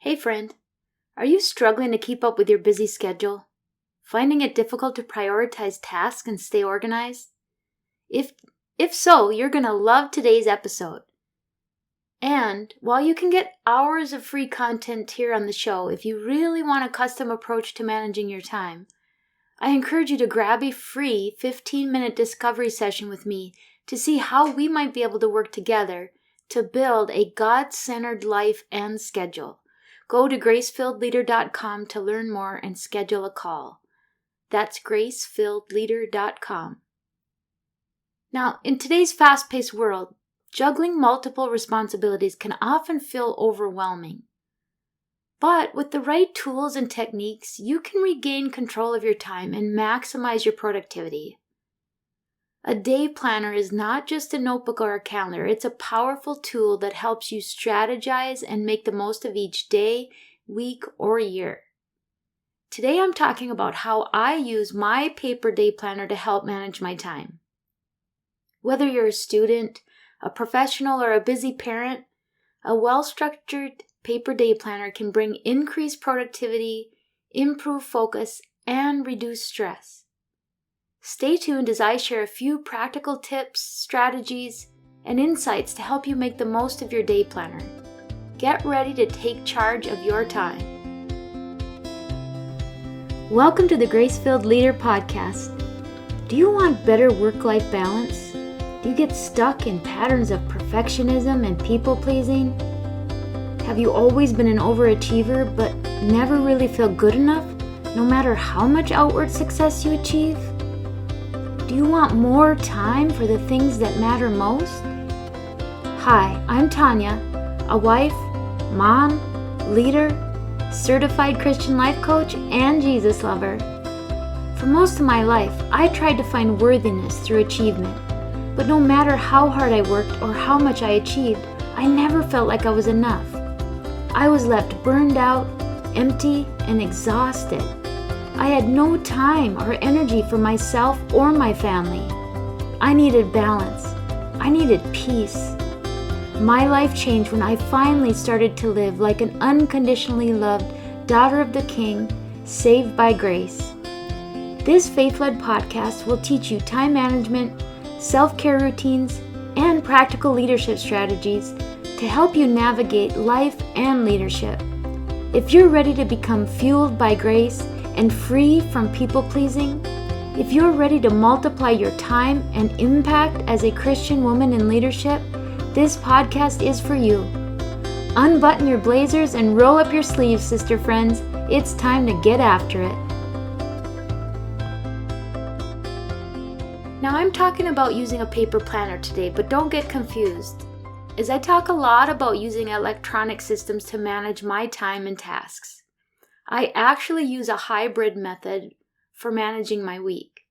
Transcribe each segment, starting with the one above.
Hey friend, are you struggling to keep up with your busy schedule? Finding it difficult to prioritize tasks and stay organized? If so, you're going to love today's episode. And while you can get hours of free content here on the show, if you really want a custom approach to managing your time, I encourage you to grab a free 15-minute discovery session with me to see how we might be able to work together to build a God-centered life and schedule. Go to gracefilledleader.com to learn more and schedule a call. That's gracefilledleader.com. Now, in today's fast-paced world, juggling multiple responsibilities can often feel overwhelming. But with the right tools and techniques, you can regain control of your time and maximize your productivity. A day planner is not just a notebook or a calendar. It's a powerful tool that helps you strategize and make the most of each day, week, or year. Today I'm talking about how I use my paper day planner to help manage my time. Whether you're a student, a professional, or a busy parent, a well-structured paper day planner can bring increased productivity, improve focus, and reduce stress. Stay tuned as I share a few practical tips, strategies, and insights to help you make the most of your day planner. Get ready to take charge of your time. Welcome to the Grace-Filled Leader Podcast. Do you want better work-life balance? Do you get stuck in patterns of perfectionism and people-pleasing? Have you always been an overachiever but never really feel good enough, no matter how much outward success you achieve? Do you want more time for the things that matter most? Hi, I'm Tanya, a wife, mom, leader, certified Christian life coach, and Jesus lover. For most of my life, I tried to find worthiness through achievement, but no matter how hard I worked or how much I achieved, I never felt like I was enough. I was left burned out, empty, and exhausted. I had no time or energy for myself or my family. I needed balance. I needed peace. My life changed when I finally started to live like an unconditionally loved daughter of the King, saved by grace. This faith-led podcast will teach you time management, self-care routines, and practical leadership strategies to help you navigate life and leadership. If you're ready to become fueled by grace and free from people-pleasing, if you're ready to multiply your time and impact as a Christian woman in leadership, this podcast is for you. Unbutton your blazers and roll up your sleeves, sister friends. It's time to get after it. Now, I'm talking about using a paper planner today, but don't get confused, as I talk a lot about using electronic systems to manage my time and tasks. I actually use a hybrid method for managing my week.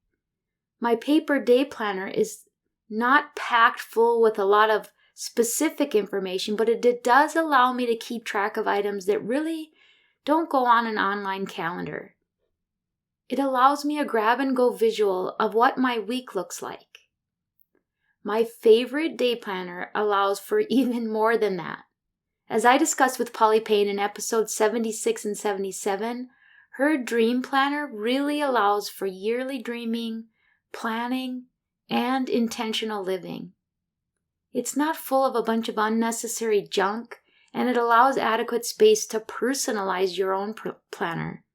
My paper day planner is not packed full with a lot of specific information, but it does allow me to keep track of items that really don't go on an online calendar. It allows me a grab-and-go visual of what my week looks like. My favorite day planner allows for even more than that. As I discussed with Polly Payne in episodes 76 and 77, her dream planner really allows for yearly dreaming, planning, and intentional living. It's not full of a bunch of unnecessary junk, and it allows adequate space to personalize your own planner.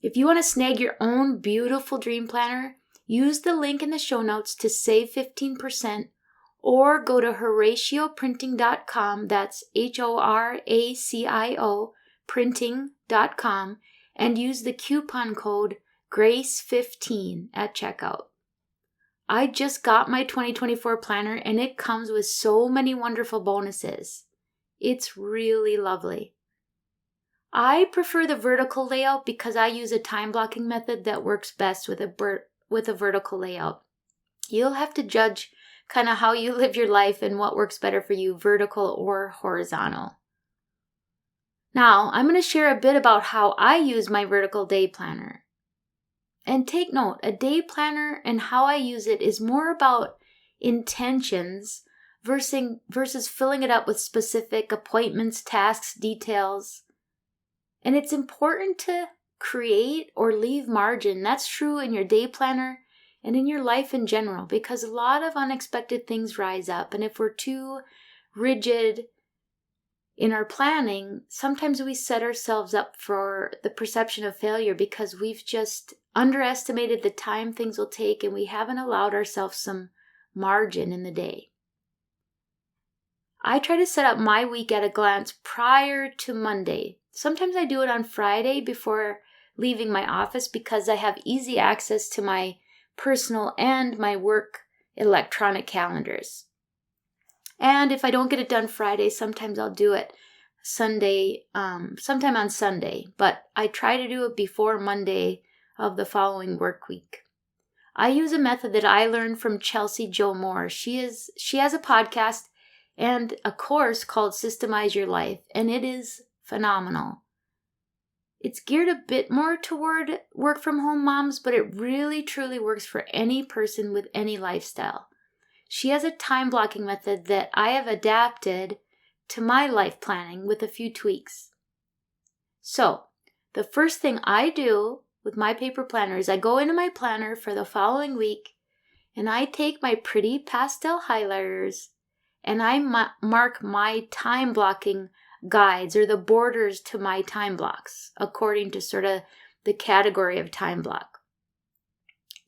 If you want to snag your own beautiful dream planner, use the link in the show notes to save 15%, or go to HoracioPrinting.com, that's HORACIO printing.com, and use the coupon code GRACE15 at checkout. I just got my 2024 planner and it comes with so many wonderful bonuses. It's really lovely. I prefer the vertical layout because I use a time blocking method that works best with a vertical layout. You'll have to judge kind of how you live your life and what works better for you, vertical or horizontal. Now, I'm going to share a bit about how I use my vertical day planner. And take note, a day planner and how I use it is more about intentions versus filling it up with specific appointments, tasks, details. And it's important to create or leave margin. That's true in your day planner and in your life in general, because a lot of unexpected things rise up. And if we're too rigid in our planning, sometimes we set ourselves up for the perception of failure because we've just underestimated the time things will take and we haven't allowed ourselves some margin in the day. I try to set up my week at a glance prior to Monday. Sometimes I do it on Friday before leaving my office because I have easy access to my personal and my work electronic calendars. And if I don't get it done Friday, sometimes I'll do it Sunday, sometime on Sunday. But I try to do it before Monday of the following work week. I use a method that I learned from Chelsea Jo Moore. She has a podcast and a course called Systemize Your Life, and it is phenomenal. It's geared a bit more toward work from home moms, but it really truly works for any person with any lifestyle. She has a time blocking method that I have adapted to my life planning with a few tweaks. So, the first thing I do with my paper planner is I go into my planner for the following week and I take my pretty pastel highlighters and I mark my time blocking guides or the borders to my time blocks according to sort of the category of time block.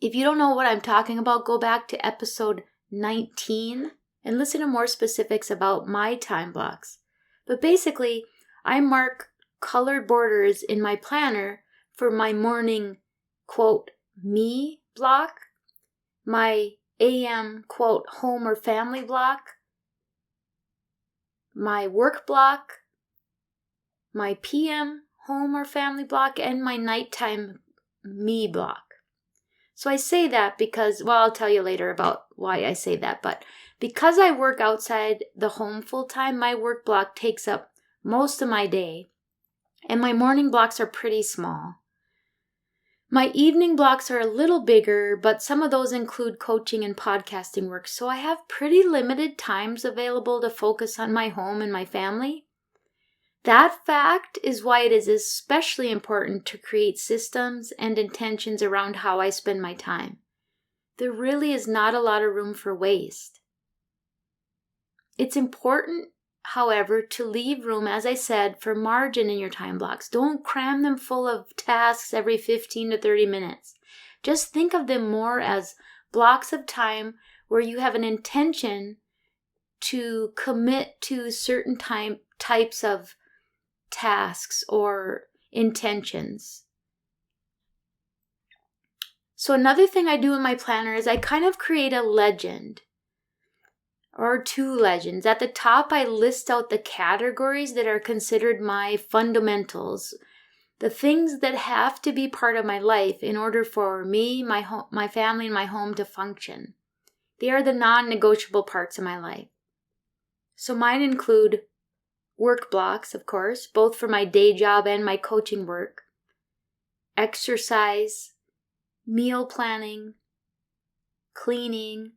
If you don't know what I'm talking about, go back to episode 19 and listen to more specifics about my time blocks. But basically, I mark colored borders in my planner for my morning, quote, me block, my AM, quote, home or family block, my work block, my PM, home or family block, and my nighttime me block. So I say that because, well, I'll tell you later about why I say that, but because I work outside the home full time, my work block takes up most of my day, and my morning blocks are pretty small. My evening blocks are a little bigger, but some of those include coaching and podcasting work, so I have pretty limited times available to focus on my home and my family. That fact is why it is especially important to create systems and intentions around how I spend my time. There really is not a lot of room for waste. It's important, however, to leave room, as I said, for margin in your time blocks. Don't cram them full of tasks every 15 to 30 minutes. Just think of them more as blocks of time where you have an intention to commit to certain types of tasks or intentions. So another thing I do in my planner is I kind of create a legend or two legends. At the top, I list out the categories that are considered my fundamentals, the things that have to be part of my life in order for me, my family, and my home to function. They are the non-negotiable parts of my life. So mine include work blocks, of course, both for my day job and my coaching work, exercise, meal planning, cleaning,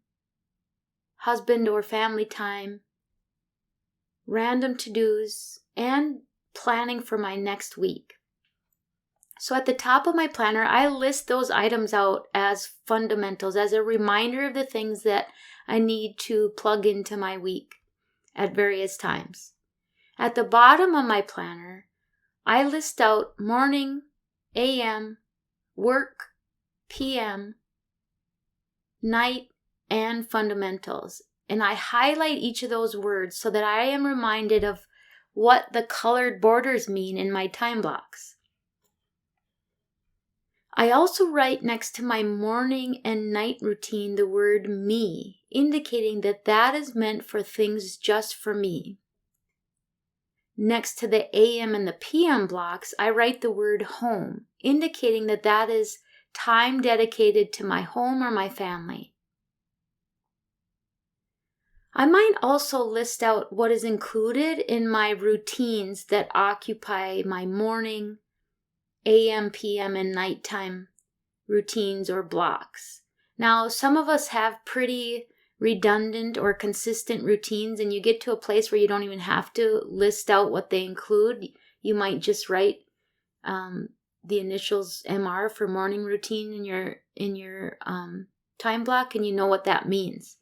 husband or family time, random to-dos, and planning for my next week. So at the top of my planner, I list those items out as fundamentals, as a reminder of the things that I need to plug into my week at various times. At the bottom of my planner, I list out morning, AM, work, PM, night, and fundamentals. And I highlight each of those words so that I am reminded of what the colored borders mean in my time blocks. I also write next to my morning and night routine the word me, indicating that that is meant for things just for me. Next to the AM and the PM blocks, I write the word home, indicating that that is time dedicated to my home or my family. I might also list out what is included in my routines that occupy my morning, AM, PM, and nighttime routines or blocks. Now, some of us have pretty redundant or consistent routines and you get to a place where you don't even have to list out what they include, you might just write the initials MR for morning routine in your time block, and you know what that means.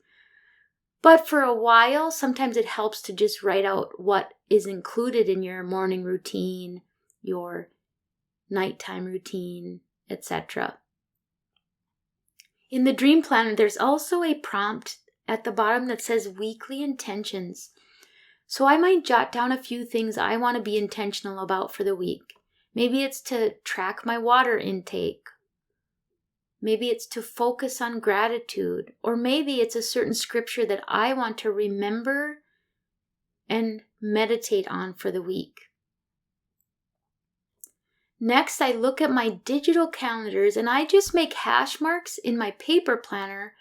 But for a while, sometimes it helps to just write out what is included in your morning routine, your nighttime routine, etc. In the Dream Planner, there's also a prompt at the bottom that says weekly intentions. So I might jot down a few things I want to be intentional about for the week. Maybe it's to track my water intake. Maybe it's to focus on gratitude. Or maybe it's a certain scripture that I want to remember and meditate on for the week. Next, I look at my digital calendars and I just make hash marks in my paper planner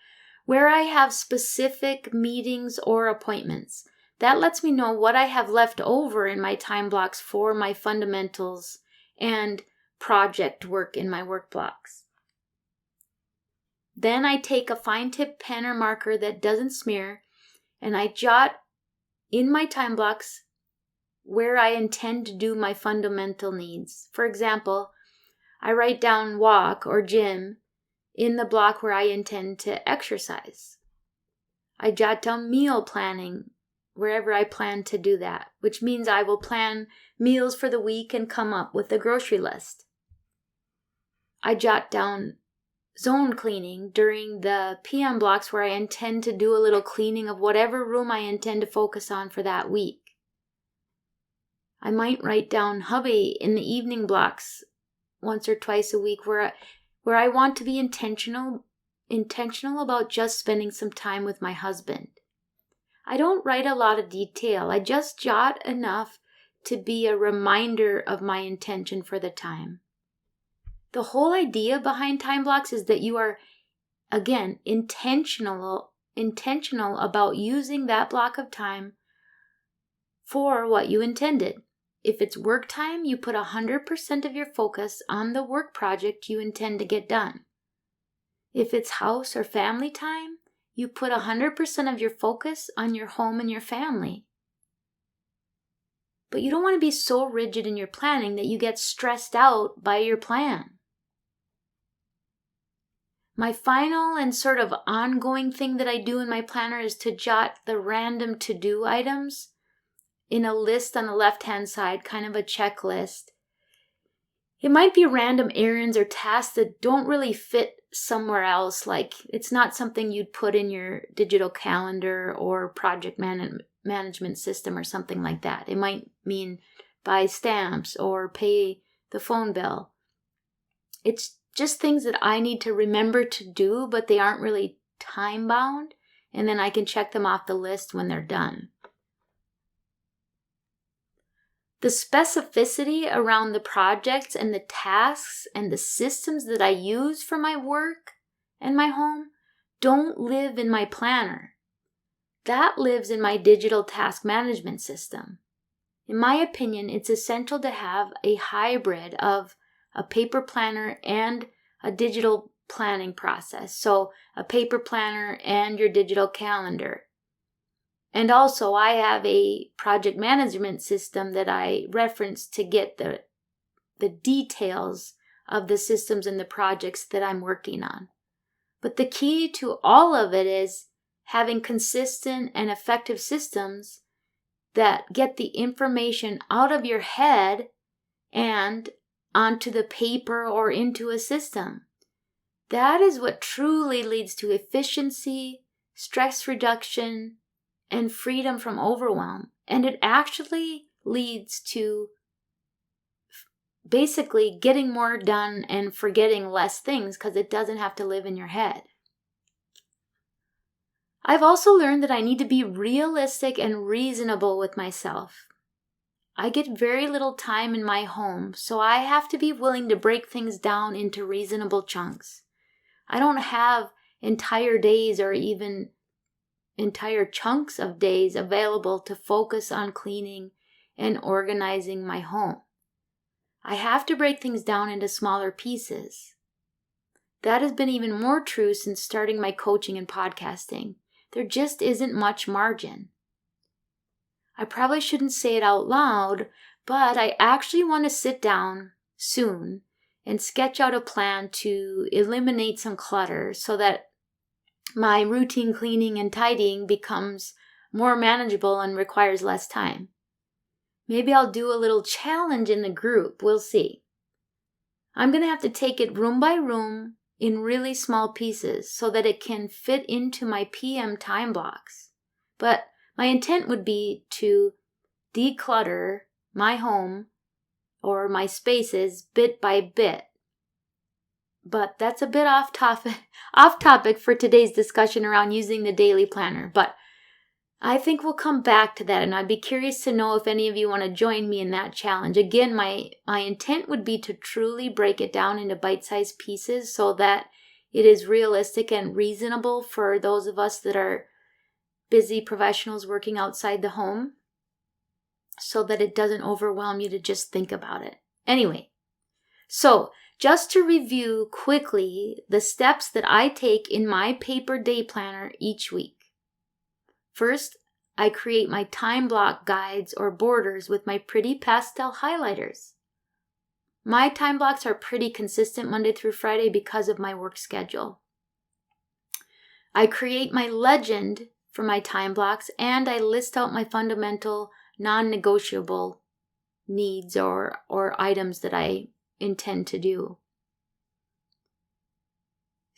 where I have specific meetings or appointments. That lets me know what I have left over in my time blocks for my fundamentals and project work in my work blocks. Then I take a fine tip pen or marker that doesn't smear and I jot in my time blocks where I intend to do my fundamental needs. For example, I write down walk or gym in the block where I intend to exercise. I jot down meal planning wherever I plan to do that, which means I will plan meals for the week and come up with a grocery list. I jot down zone cleaning during the PM blocks where I intend to do a little cleaning of whatever room I intend to focus on for that week. I might write down hubby in the evening blocks once or twice a week where I want to be intentional about just spending some time with my husband. I don't write a lot of detail. I just jot enough to be a reminder of my intention for the time. The whole idea behind time blocks is that you are, again, intentional about using that block of time for what you intended. If it's work time, you put 100% of your focus on the work project you intend to get done. If it's house or family time, you put 100% of your focus on your home and your family. But you don't want to be so rigid in your planning that you get stressed out by your plan. My final and sort of ongoing thing that I do in my planner is to jot the random to-do items in a list on the left-hand side, kind of a checklist. It might be random errands or tasks that don't really fit somewhere else, like it's not something you'd put in your digital calendar or project management system or something like that. It might mean buy stamps or pay the phone bill. It's just things that I need to remember to do, but they aren't really time-bound, and then I can check them off the list when they're done. The specificity around the projects and the tasks and the systems that I use for my work and my home don't live in my planner. That lives in my digital task management system. In my opinion, it's essential to have a hybrid of a paper planner and a digital planning process. So a paper planner and your digital calendar. And also, I have a project management system that I reference to get the details of the systems and the projects that I'm working on. But the key to all of it is having consistent and effective systems that get the information out of your head and onto the paper or into a system. That is what truly leads to efficiency, stress reduction, and freedom from overwhelm. And it actually leads to basically getting more done and forgetting less things because it doesn't have to live in your head. I've also learned that I need to be realistic and reasonable with myself. I get very little time in my home, so I have to be willing to break things down into reasonable chunks. I don't have entire days or even entire chunks of days available to focus on cleaning and organizing my home. I have to break things down into smaller pieces. That has been even more true since starting my coaching and podcasting. there just isn't much margin. I probably shouldn't say it out loud, but I actually want to sit down soon and sketch out a plan to eliminate some clutter so that my routine cleaning and tidying becomes more manageable and requires less time. Maybe I'll do a little challenge in the group. We'll see. I'm going to have to take it room by room in really small pieces so that it can fit into my PM time blocks. But my intent would be to declutter my home or my spaces bit by bit. But that's a bit off topic for today's discussion around using the daily planner. But I think we'll come back to that, and I'd be curious to know if any of you want to join me in that challenge. Again, my intent would be to truly break it down into bite-sized pieces so that it is realistic and reasonable for those of us that are busy professionals working outside the home, so that it doesn't overwhelm you to just think about it. Anyway, so just to review quickly the steps that I take in my paper day planner each week. First, I create my time block guides or borders with my pretty pastel highlighters. My time blocks are pretty consistent Monday through Friday because of my work schedule. I create my legend for my time blocks, and I list out my fundamental non-negotiable needs or items that I intend to do.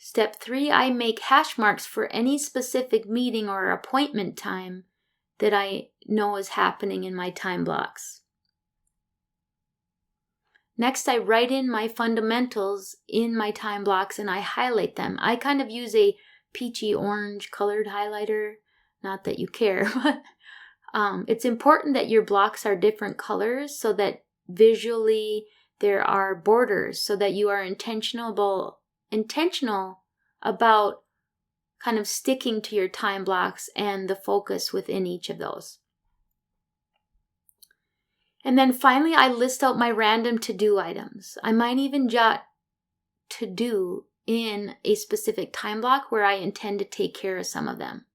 Step 3, I make hash marks for any specific meeting or appointment time that I know is happening in my time blocks. Next, I write in my fundamentals in my time blocks and I highlight them. I kind of use a peachy orange colored highlighter. Not that you care, but it's important that your blocks are different colors so that visually there are borders, so that you are intentional about kind of sticking to your time blocks and the focus within each of those. And then finally, I list out my random to-do items. I might even jot to-do in a specific time block where I intend to take care of some of them.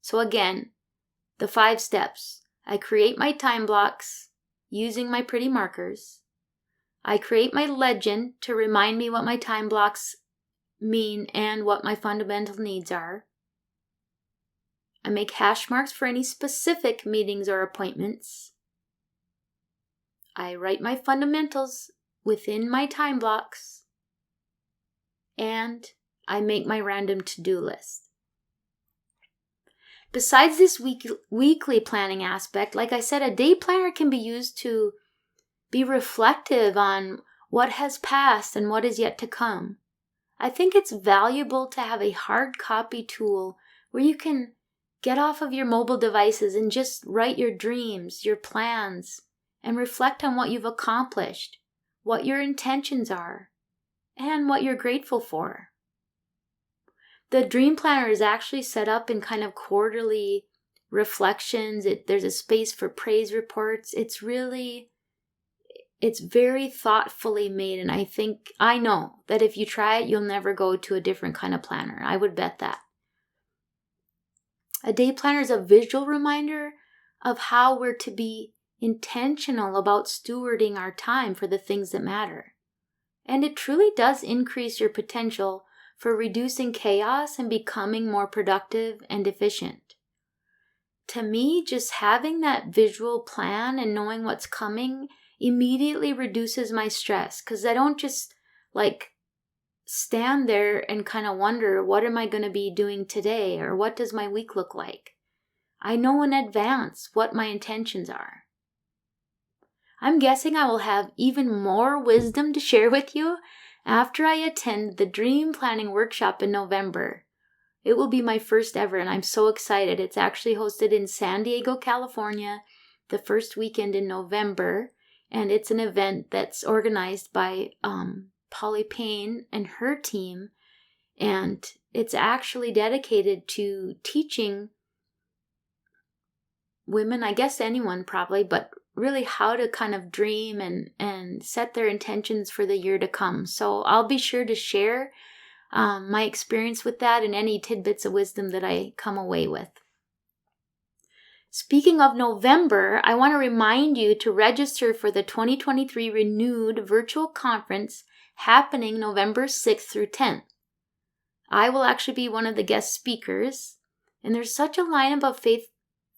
So again, the 5 steps. I create my time blocks using my pretty markers. I create my legend to remind me what my time blocks mean and what my fundamental needs are. I make hash marks for any specific meetings or appointments. I write my fundamentals within my time blocks. And I make my random to-do list. Besides this weekly planning aspect, like I said, a day planner can be used to be reflective on what has passed and what is yet to come. I think it's valuable to have a hard copy tool where you can get off of your mobile devices and just write your dreams, your plans, and reflect on what you've accomplished, what your intentions are, and what you're grateful for. The Dream Planner is actually set up in kind of quarterly reflections. There's a space for praise reports. It's very thoughtfully made, and I know that if you try it, you'll never go to a different kind of planner. I would bet that. A day planner is a visual reminder of how we're to be intentional about stewarding our time for the things that matter. And it truly does increase your potential for reducing chaos and becoming more productive and efficient. To me, just having that visual plan and knowing what's coming immediately reduces my stress, because I don't just stand there and kind of wonder, what am I going to be doing today, or what does my week look like? I know in advance what my intentions are. I'm guessing I will have even more wisdom to share with you after I attend the Dream Planning Workshop in November. It will be my first ever, and I'm so excited. It's actually hosted in San Diego, California, the first weekend in November, and it's an event that's organized by Polly Payne and her team, and it's actually dedicated to teaching women, I guess anyone probably, but really how to kind of dream and set their intentions for the year to come. So I'll be sure to share my experience with that and any tidbits of wisdom that I come away with. Speaking of November, I want to remind you to register for the 2023 Renewed virtual conference happening November 6th through 10th. I will actually be one of the guest speakers, and there's such a lineup of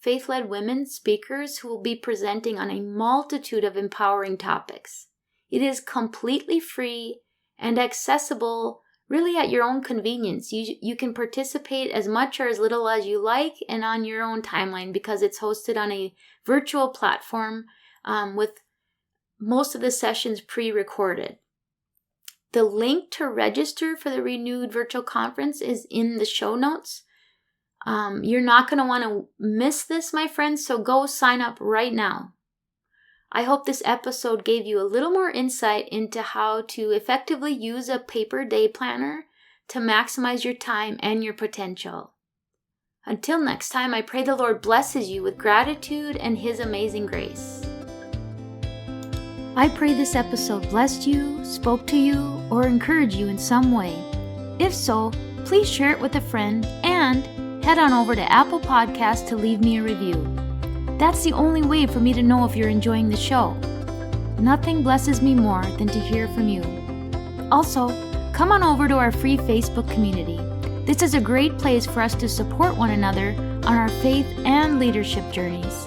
faith-led women speakers who will be presenting on a multitude of empowering topics. It is completely free and accessible really at your own convenience. You can participate as much or as little as you like and on your own timeline because it's hosted on a virtual platform with most of the sessions pre-recorded. The link to register for the Renewed virtual conference is in the show notes. You're not going to want to miss this, my friends, so go sign up right now. I hope this episode gave you a little more insight into how to effectively use a paper day planner to maximize your time and your potential. Until next time, I pray the Lord blesses you with gratitude and His amazing grace. I pray this episode blessed you, spoke to you, or encouraged you in some way. If so, please share it with a friend and head on over to Apple Podcasts to leave me a review. That's the only way for me to know if you're enjoying the show. Nothing blesses me more than to hear from you. Also, come on over to our free Facebook community. This is a great place for us to support one another on our faith and leadership journeys.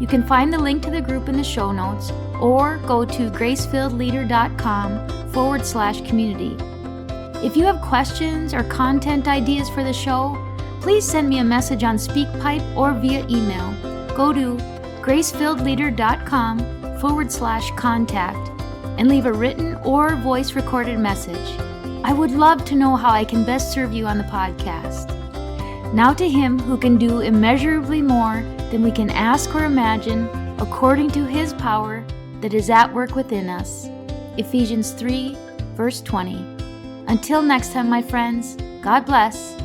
You can find the link to the group in the show notes or go to gracefilledleader.com/community. If you have questions or content ideas for the show, please send me a message on SpeakPipe or via email. Go to gracefilledleader.com/contact and leave a written or voice recorded message. I would love to know how I can best serve you on the podcast. Now to Him who can do immeasurably more than we can ask or imagine, according to His power that is at work within us. Ephesians 3, verse 20. Until next time, my friends, God bless.